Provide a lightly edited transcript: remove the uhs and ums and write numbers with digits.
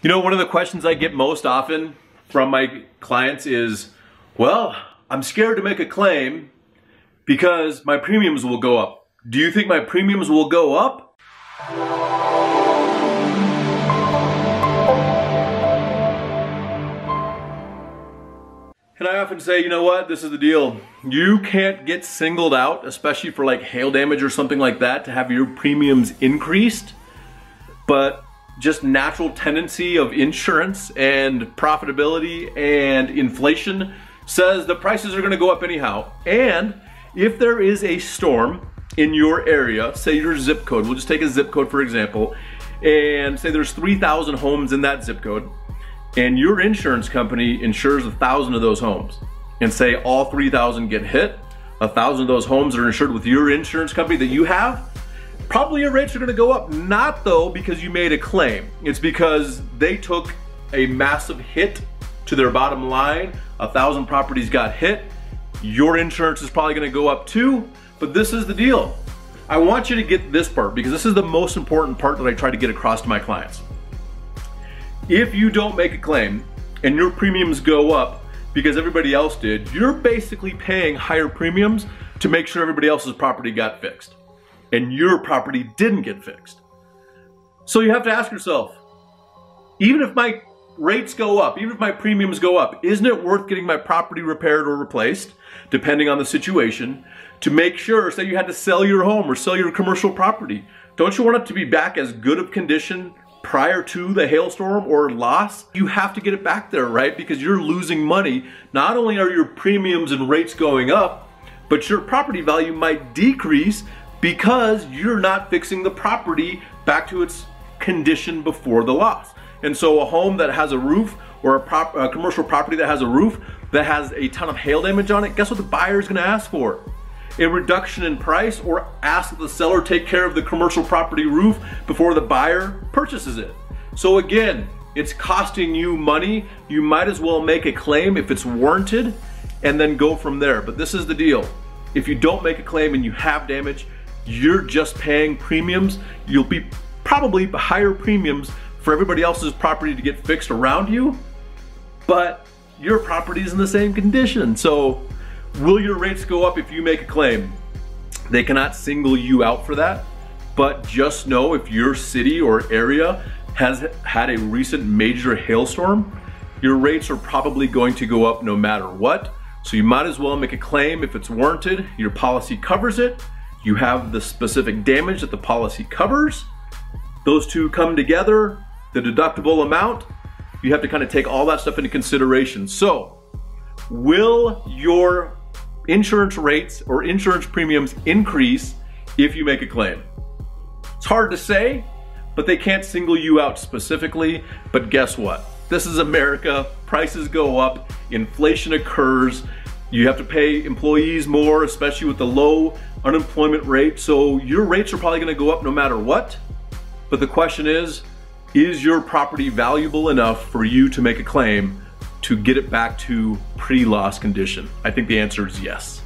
You know, one of the questions I get most often from my clients is, well, I'm scared to make a claim because my premiums will go up. Do you think my premiums will go up? And I often say, you know what, this is the deal. You can't get singled out, especially for like hail damage or something like that, to have your premiums increased. But just natural tendency of insurance and profitability and inflation says the prices are gonna go up anyhow. And if there is a storm in your area, say your zip code, we'll just take a zip code for example, and say there's 3,000 homes in that zip code, and your insurance company insures 1,000 of those homes, and say all 3,000 get hit, 1,000 of those homes are insured with your insurance company that you have, probably your rates are gonna go up. Not though because you made a claim. It's because they took a massive hit to their bottom line. 1,000 properties got hit. Your insurance is probably gonna go up too, but this is the deal. I want you to get this part because this is the most important part that I try to get across to my clients. If you don't make a claim and your premiums go up because everybody else did, you're basically paying higher premiums to make sure everybody else's property got fixed and your property didn't get fixed. So you have to ask yourself, even if my rates go up, even if my premiums go up, isn't it worth getting my property repaired or replaced, depending on the situation, to make sure, say you had to sell your home or sell your commercial property, don't you want it to be back as good of condition prior to the hailstorm or loss? You have to get it back there, right? Because you're losing money. Not only are your premiums and rates going up, but your property value might decrease because you're not fixing the property back to its condition before the loss. And so a home that has a roof or a commercial property that has a roof that has a ton of hail damage on it, guess what the buyer is gonna ask for? A reduction in price, or ask the seller take care of the commercial property roof before the buyer purchases it. So again, it's costing you money. You might as well make a claim if it's warranted and then go from there. But this is the deal. If you don't make a claim and you have damage, you're just paying premiums. You'll be probably higher premiums for everybody else's property to get fixed around you, but your property is in the same condition. So will your rates go up if you make a claim? They cannot single you out for that, but just know if your city or area has had a recent major hailstorm, your rates are probably going to go up no matter what. So you might as well make a claim if it's warranted. Your policy covers it. You have the specific damage that the policy covers. Those two come together, the deductible amount, you have to kind of take all that stuff into consideration. So, will your insurance rates or insurance premiums increase if you make a claim? It's hard to say, but they can't single you out specifically. But guess what? This is America. Prices go up, inflation occurs. You have to pay employees more, especially with the low unemployment rate. So your rates are probably gonna go up no matter what. But the question is your property valuable enough for you to make a claim to get it back to pre-loss condition? I think the answer is yes.